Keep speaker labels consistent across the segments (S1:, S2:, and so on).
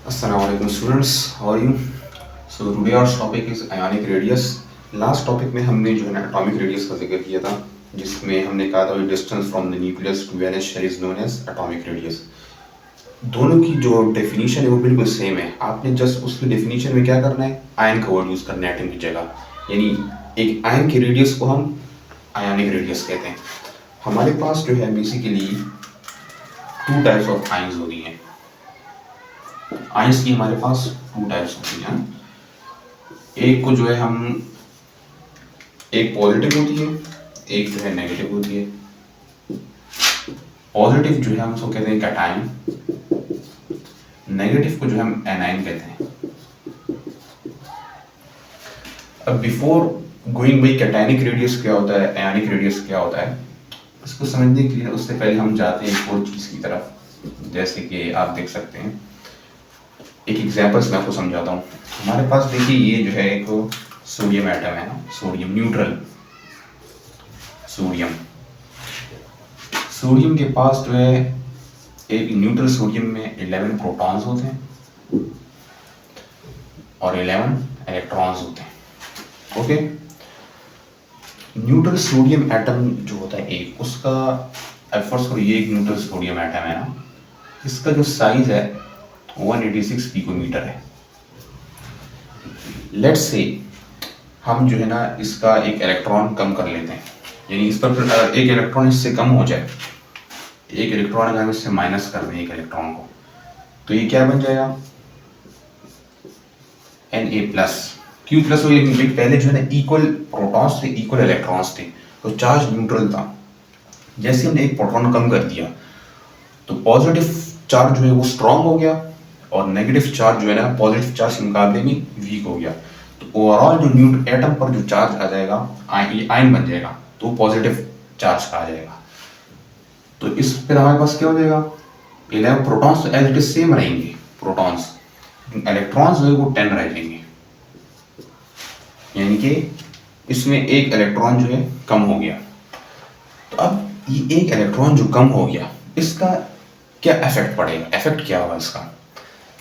S1: Assalamualaikum students, how are you? So today our topic is ionic radius. Last topic में हमने जो है ना एटॉमिक रेडियस का जिक्र किया था, जिसमें हमने कहा था distance from the nucleus to vanish is known as atomic radius. दोनों की जो डेफिनेशन है वो बिल्कुल सेम है। आपने जस्ट उसकी डेफिनेशन में क्या करना है, आयन का वर्ड यूज करना है एटम की जगह। यानी एक आयन की रेडियस को हम आयनिक रेडियस कहते हैं। हमारे पास जो है basically two types of ions होती हैं। आयंस की हमारे पास टू टाइप्स होती हैं। एक को जो है हम एक पॉजिटिव होती है, एक जो है नेगेटिव होती है। पॉजिटिव जो है हम उसको कहते हैं कैटायन, नेगेटिव को जो है हम एनायन कहते हैं। अब before going by cationic radius क्या होता है, आयनिक रेडियस क्या होता है, इसको समझने के लिए उससे पहले हम जाते हैं एक और चीज की तरफ। जैसे कि आप देख सकते हैं, एक एग्जाम्पल्स मैं आपको समझाता हूँ। हमारे पास देखिए ये जो है एक सोडियम एटम है ना, सोडियम न्यूट्रल सोडियम। सोडियम के पास जो है एक न्यूट्रल सोडियम में 11 प्रोटॉन्स होते हैं और 11 इलेक्ट्रॉन्स होते हैं। ओके, न्यूट्रल सोडियम एटम जो होता है एक, उसका फर्स्ट करो ये एक न्यूट्रल सोडियम एटम है ना, इसका जो साइज है 186 पिकोमीटर है। लेट्स से हम जो है ना इसका एक इलेक्ट्रॉन कम कर लेते हैं, यानी इस पर एक इलेक्ट्रॉन इससे कम हो जाए, एक इलेक्ट्रॉन अगर हम इससे माइनस कर दें एक इलेक्ट्रॉन को, तो ये क्या बन जाएगा Na+। क्यों प्लस हो, पहले जो है ना इक्वल प्रोटॉन्स थे, इक्वल इलेक्ट्रॉन्स थे, तो चार्ज न्यूट्रल था। जैसे हमने एक प्रोटॉन कम कर दिया तो पॉजिटिव चार्ज जो है वो स्ट्रांग हो गया और नेगेटिव चार्ज जो है ना पॉजिटिव चार्ज के मुकाबले में वीक हो गया। तो ओवरऑल जो न्यूट्रल एटम पर जो चार्ज आ जाएगा आयन बन जाएगा, तो पॉजिटिव चार्ज का आ जाएगा। तो इस पर हमारे पास क्या हो जाएगा, 11 protons as it is same रहेंगे प्रोटॉन्स, इलेक्ट्रॉन्स जो है वो 10 रह जाएंगे। यानी कि इसमें एक इलेक्ट्रॉन जो है कम हो गया। तो अब ये एक इलेक्ट्रॉन जो कम हो गया, इसका क्या इफेक्ट पड़ेगा, इफेक्ट क्या होगा इसका।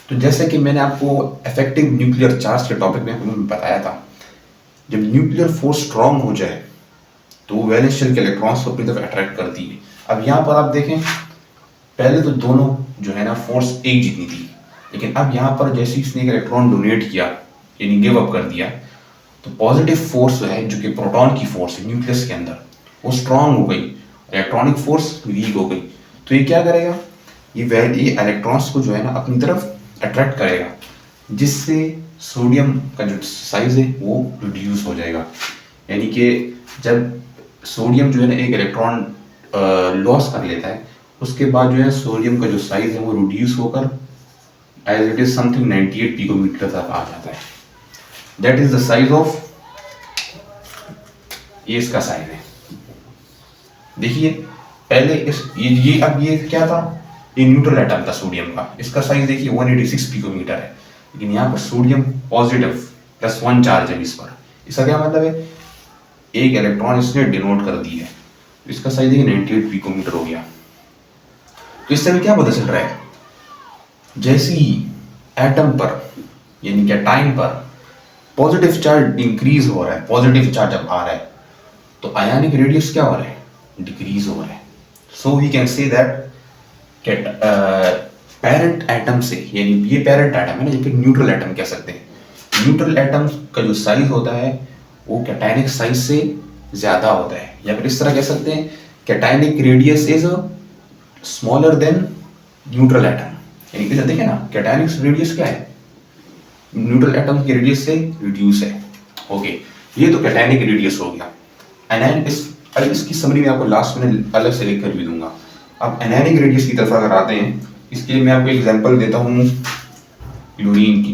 S1: तो जैसे कि मैंने आपको इफेक्टिव न्यूक्लियर चार्ज के टॉपिक में बताया था, जब न्यूक्लियर फोर्स स्ट्रांग हो जाए तो वो वैलेंस शेल के इलेक्ट्रॉन्स को अपनी तरफ अट्रैक्ट करती है। अब यहाँ पर आप देखें, पहले तो दोनों जो है ना फोर्स एक जितनी थी, लेकिन अब यहाँ पर जैसे इसने एक इलेक्ट्रॉन डोनेट किया, यानी गिव अप कर दिया, तो पॉजिटिव फोर्स जो है, जो कि प्रोटॉन की फोर्स है न्यूक्लियस के अंदर, वो स्ट्रांग हो गई, इलेक्ट्रॉनिक फोर्स वीक हो गई। तो ये क्या करेगा, ये इलेक्ट्रॉन्स को जो है ना अपनी तरफ अट्रैक्ट करेगा, जिससे सोडियम का जो साइज है वो रिड्यूस हो जाएगा। यानी कि जब सोडियम जो है ना एक इलेक्ट्रॉन लॉस कर लेता है, उसके बाद जो है सोडियम का जो साइज है वो रिड्यूस होकर as it is something 98 picometre तक आ जाता है। That is the size of, ये इसका साइज है। देखिए पहले ये अब ये क्या था, ये न्यूट्रल एटम था सोडियम का, इसका साइज देखिए 186 पिकोमीटर है, लेकिन यहाँ पर सोडियम पॉजिटिव +1 चार्ज है इस पर। इसका क्या मतलब है, एक इलेक्ट्रॉन इसने डिनोट कर दी है, इसका साइज देखिए 98 पिकोमीटर हो गया। तो इससे हमें क्या पता चल रहा है, जैसे ही एटम पर यानी कैटायन पर पॉजिटिव चार्ज इंक्रीज हो रहा है, पॉजिटिव चार्ज अब आ रहा है, तो आयनिक रेडियस क्या हो रहा है, डिक्रीज हो रहा है। So we can say that parent atom से, यानी ये पेरेंट एटम है ना, जबकि न्यूट्रल एटम कह सकते हैं। न्यूट्रल एटम का जो साइज होता है वो कैटायनिक साइज से ज्यादा होता है, या फिर इस तरह कह सकते हैं cationic radius is smaller than neutral atom. यानी कि देखिए ना, कैटायनिक रेडियस क्या है, न्यूट्रल एटम की रेडियस से रिड्यूस है। ओके, ये तो कैटायनिक रेडियस हो गया। एनायन इसकी समरी में आपको लास्ट में अलग से लिख कर भी दूंगा। अब एनायनिक रेडियस की तरफ अगर आते हैं, इसके लिए मैं आपको एग्जांपल देता हूं क्लोरीन की।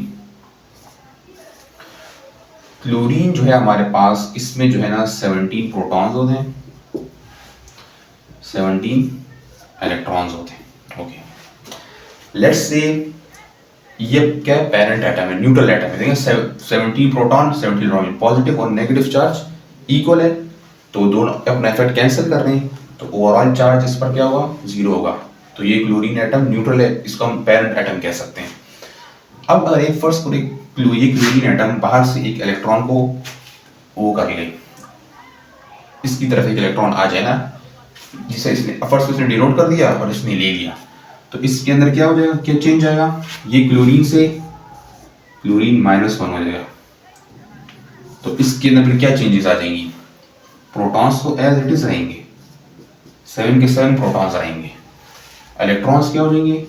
S1: क्लोरीन जो है हमारे पास, इसमें जो है ना 17 प्रोटॉन्स होते हैं, 17 इलेक्ट्रॉन्स होते हैं। ओके, लेट्स से ये क्या है, पेरेंट एटम है, न्यूट्रल एटम है। देखिए 17 प्रोटॉन 17 इलेक्ट्रॉन, पॉजिटिव और नेगेटिव चार्ज इक्वल है, तो दोनों अपना इफेक्ट कैंसिल कर रहे हैं, तो ओवरऑल चार्ज इस पर क्या होगा, 0 होगा। तो ये क्लोरीन एटम न्यूट्रल है, इसको हम पेरेंट एटम कह सकते हैं। अब अगर एक फर्स्ट को ये क्लोरीन एटम बाहर से एक इलेक्ट्रॉन को वो कर ले, इसकी तरफ एक इलेक्ट्रॉन आ जाए ना, जिसे इसने फर्स्ट इसने डिनोट कर दिया और इसने ले लिया, तो इसके अंदर क्या हो जाएगा, क्या चेंज आएगा, ये क्लोरीन से क्लोरीन -1 हो जाएगा। तो इसके अंदर फिर क्या चेंजेस आ जाएंगी, प्रोटॉन्स तो एज इट इज रहेंगे, 7 के 7 प्रोटॉन्स रहेंगे, इलेक्ट्रॉन्स क्या हो जाएंगे,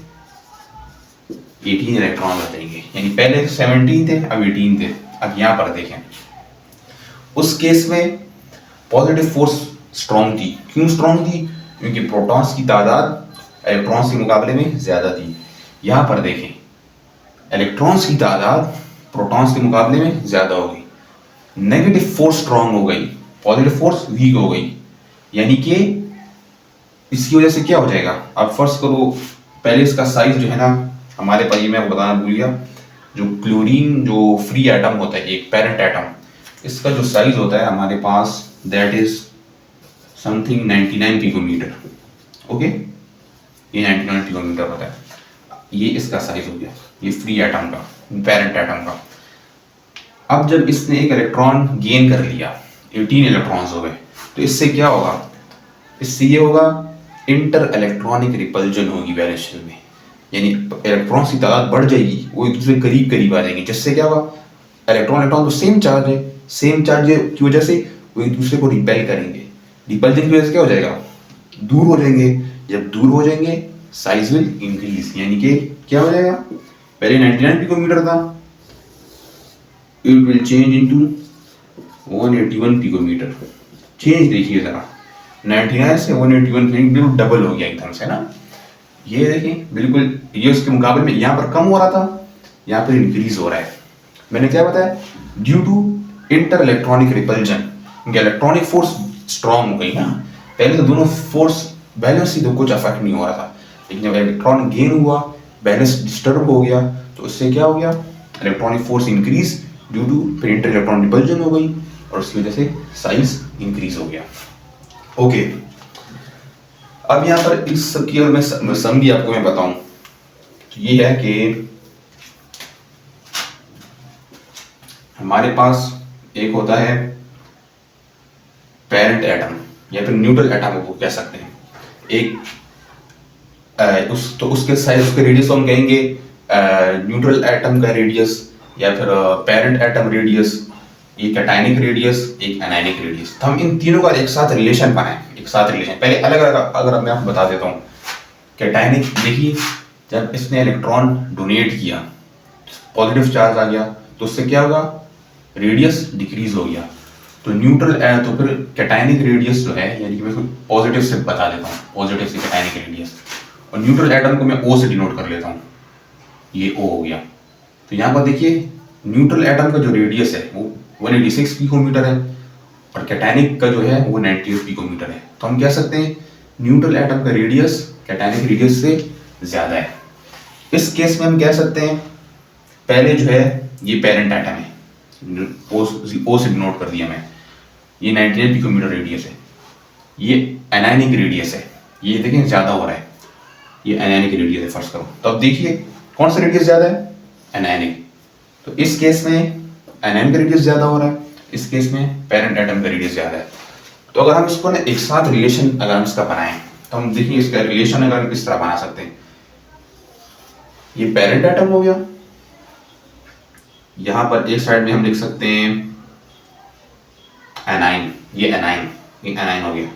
S1: 18 इलेक्ट्रॉन हो जाएंगे, यानी पहले 17 थे अब 18 थे। अब यहां पर देखें, उस केस में पॉजिटिव फोर्स स्ट्रॉन्ग थी। क्यों स्ट्रॉन्ग थी, क्योंकि प्रोटॉन्स की तादाद इलेक्ट्रॉन्स के मुकाबले में ज्यादा थी। यहां पर देखें, इलेक्ट्रॉन्स की तादाद प्रोटॉन्स के मुकाबले में ज्यादा हो गई, नेगेटिव फोर्स स्ट्रॉन्ग हो गई, पॉजिटिव फोर्स वीक हो गई, यानी कि इसकी वजह से क्या हो जाएगा। अब फर्स्ट करो, पहले इसका साइज जो है ना, हमारे पास ये मैं आपको बताना भूल गया, जो क्लोरीन जो फ्री एटम होता है, एक पेरेंट एटम, इसका जो साइज होता है हमारे पास, that is something 99 picometre. Okay, ये 99 पिकोमीटर होता है, ये इसका साइज हो गया, ये फ्री एटम का, पेरेंट एटम का। अब जब इसने एक इलेक्ट्रॉन गेन कर लिया, 18 इलेक्ट्रॉन्स हो गए, तो इससे क्या होगा, इससे ये होगा इंटर इलेक्ट्रॉनिक रिपल्जन होगी वैलेंस शेल में, यानी इलेक्ट्रॉन्स की तादाद बढ़ जाएगी, वो एक दूसरे करीब करीब आ जाएंगे, जिससे क्या होगा, इलेक्ट्रॉन इलेक्ट्रॉन तो सेम चार्ज है, सेम चार्ज की वजह से वो एक दूसरे को रिपेल करेंगे, रिपल्जन की वजह से क्या हो जाएगा, दूर हो जाएंगे। जब दूर हो जाएंगे साइज विल इंक्रीज, यानी कि क्या हो जाएगा, पहले 99 पिकोमीटर था, it will change into 181 picometre. Change देखिए जरा, 99 से 181 बिल्कुल डबल हो गया एकदम से ना। ये देखिए बिल्कुल, ये उसके मुकाबले में यहाँ पर कम हो रहा था, यहाँ पर इंक्रीज हो रहा है। मैंने क्या बताया, due to inter electronic repulsion, electronic force strong हो गई ना। पहले तो दोनों फोर्स बैलेंस ही, तो कुछ अफेक्ट नहीं हो रहा था, लेकिन जब इलेक्ट्रॉन गेन हुआ, बैलेंस डिस्टर्ब हो गया, तो उससे क्या हो गया, electronic force increase, due to फिर इंटर इलेक्ट्रॉन रिपल्जन हो गई, और उसकी वजह से साइज इंक्रीज हो गया। ओके, अब यहाँ पर इस सब की अगर मैं समझी आपको मैं बताऊं, तो ये है कि हमारे पास एक होता है पेरेंट एटम या फिर न्यूट्रल एटम को कह सकते हैं, एक तो उसके साइज, उसके रेडियस हम कहेंगे न्यूट्रल एटम का रेडियस, या फिर पेरेंट एटम रेडियस, एक कैटायनिक रेडियस, एक एनायनिक रेडियस। तो हम इन तीनों का एक साथ रिलेशन बनाएं, एक साथ रिलेशन। पहले अलग अलग अगर मैं आपको बता देता हूँ, कैटायनिक देखिए, जब इसने इलेक्ट्रॉन डोनेट किया, पॉजिटिव चार्ज आ गया, तो उससे क्या होगा, रेडियस डिक्रीज हो गया। तो न्यूट्रल है, तो फिर कैटायनिक रेडियस जो है, यानी कि मैं इसको पॉजिटिव से बता देता हूँ, पॉजिटिव से कैटायनिक रेडियस, और न्यूट्रल एटम को मैं ओ से डिनोट कर लेता हूँ, ये ओ हो गया। तो यहाँ पर देखिए, न्यूट्रल एटम का जो रेडियस है वो 186 पिकोमीटर है, और कैटायनिक का जो है वो 98 पिकोमीटर है। तो हम कह सकते हैं न्यूट्रल एटम का रेडियस कैटायनिक रेडियस से ज्यादा है। इस केस में हम कह सकते हैं, पहले जो है ये पेरेंट एटम है, ओ से डिनोट कर दिया मैं, ये 98 पिकोमीटर रेडियस है, ये एनायनिक रेडियस है, ये देखें ज्यादा हो रहा है, ये एनायनिक रेडियस है फर्स्ट करो। तो अब देखिए कौन सा रेडियस ज्यादा है, एनायनिक। तो इस केस में एनायनिक रेडियस ज्यादा हो रहा है, इस केस में पेरेंट एटम का रेडियस ज्यादा है। तो अगर हम इसको ना एक साथ रिलेशन अगर हम इसका बनाएं, तो हम देखिए इसका रिलेशन अगर हम इस तरह बना सकते हैं, ये पेरेंट एटम हो गया, यहां पर एक साइड में हम लिख सकते हैं एनाइन, ये एनाइन हो गया,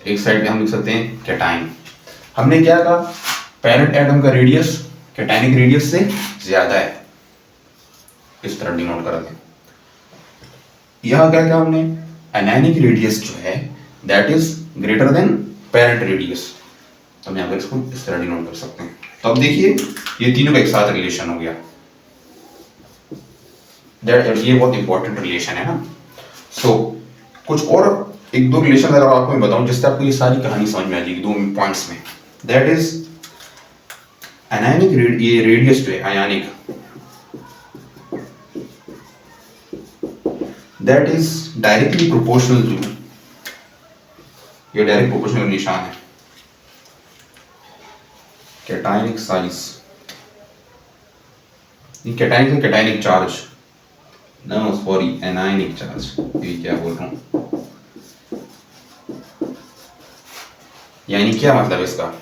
S1: एक साइड में हम लिख सकते हैं कैटाइन। हमने क्या कहा, पेरेंट एटम का रेडियस कैटायनिक रेडियस से ज्यादा है, इस तरह डिनोट कर दें। यहां क्या क्या हमने, एनायनिक रेडियस जो है that is greater than parent radius, तो हम यहां पर इसको इस तरह डिनोट कर सकते हैं। तो अब देखिए ये तीनों का एक साथ रिलेशन हो गया, ये बहुत इंपॉर्टेंट रिलेशन है ना। सो कुछ और एक दो रिलेशन अगर आपको मैं बताऊं, जिससे आपको ये सारी कहानी समझ में आ जाएगी दो पॉइंट्स में। दैट इज एनायनिक, ये रेडियस जो है ionic, that is directly proportional to, ये डायरेक्ट प्रोपोर्शनल निशान है, कैटायनिक साइज ये कैटायन से cationic charge, no sorry anionic charge, ये क्या बोल रहा हूँ, यानी क्या मतलब इसका,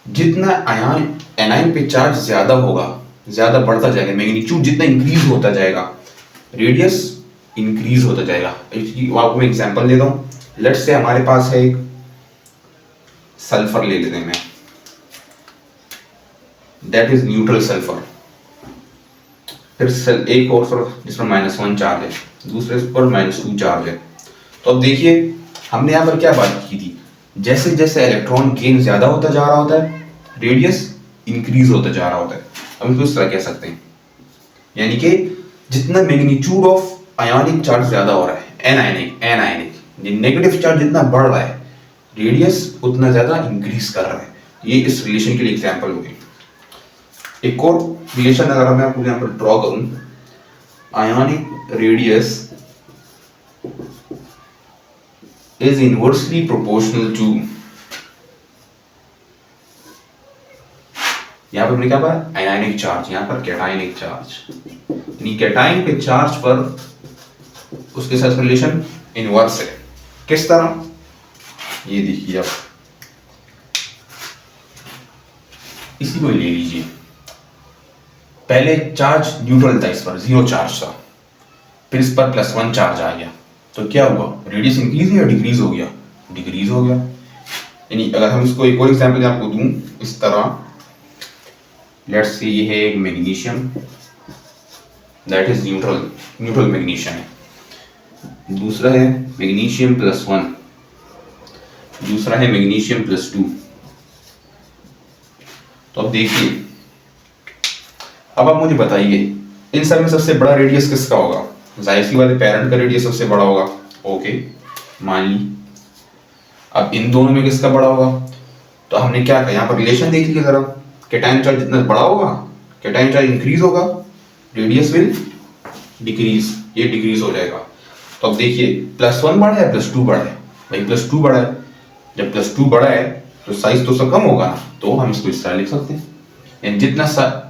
S1: जितना आयन एनायन पे चार्ज ज्यादा होगा, ज्यादा बढ़ता जाएगा, मैग्नीट्यूड जितना इंक्रीज होता जाएगा, रेडियस इंक्रीज होता जाएगा। आपको मैं एग्जांपल देता हूँ, लेट्स से हमारे पास है एक सल्फर ले लेते हैं, दैट इज न्यूट्रल सल्फर। फिर एक और जिस पर -1 चार्ज है, दूसरे पर -2 चार्ज है। तो अब देखिए हमने यहाँ पर क्या बात की थी, जैसे जैसे इलेक्ट्रॉन गेन ज्यादा होता जा रहा होता है, रेडियस इंक्रीज होता जा रहा होता है। हम इसको इस तरह कह सकते हैं, यानी कि जितना मैग्नीट्यूड ऑफ आयोनिक चार्ज ज्यादा हो रहा है, एनायनिक नेगेटिव चार्ज जितना बढ़ रहा है, रेडियस उतना ज्यादा इंक्रीज कर रहा है। ये इस रिलेशन के लिए एग्जांपल होगी। एक और रिलेशन अगर मैं आपको यहाँ पर ड्रॉ करूं, ionic radius is inversely proportional to, यहां पर क्या पाया, आयोनिक चार्ज, यहां पर कैटायनिक चार्ज, यानी कैटायन के चार्ज पर उसके साथ रिलेशन इनवर्स है। किस तरह, ये देखिए आप इसी को ले लीजिए, पहले चार्ज न्यूट्रल था, इस पर 0 चार्ज था, फिर इस पर +1 चार्ज आ गया, तो क्या हुआ, रेडियस इंक्रीज या डिक्रीज हो गया, डिक्रीज हो गया। यानी अगर हम इसको एक और एग्जांपल आपको दूं इस तरह, लेट्स से ये है एक magnesium, that is neutral magnesium है, दूसरा है मैग्नीशियम +1, दूसरा है मैग्नीशियम +2। तो अब देखिए, अब आप मुझे बताइए इन सब में सबसे बड़ा रेडियस किसका होगा, जाहिर सी बात है पेरेंट का रेडियस सबसे बड़ा होगा, ओके मान ली। अब इन दोनों में किसका बड़ा होगा, तो हमने क्या कहा, यहाँ पर रिलेशन देख लिया जरा, कैटायन चार्ज जितना बड़ा होगा, कैटायन चार्ज इंक्रीज होगा, रेडियस विल डिक्रीज, ये डिक्रीज हो जाएगा। तो अब देखिए +1 बड़ा है +2 बड़ा है, भाई +2 बड़ा है, जब +2 बड़ा है तो साइज तो सब कम होगा ना, तो हम इसको इस तरह लिख सकते हैं, यानी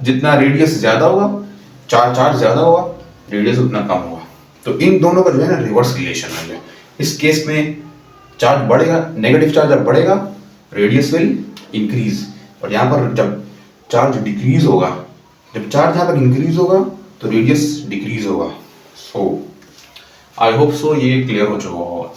S1: जितना रेडियस ज्यादा होगा, चार्ज ज्यादा होगा, रेडियस उतना कम होगा। तो इन दोनों का जो है ना रिवर्स रिलेशन है। इस केस में चार्ज बढ़ेगा, नेगेटिव चार्ज जब बढ़ेगा, रेडियस विल इंक्रीज, और यहाँ पर जब चार्ज डिक्रीज होगा, जब चार्ज यहाँ पर इंक्रीज होगा तो रेडियस डिक्रीज होगा। सो आई होप सो ये क्लियर हो चुका होगा।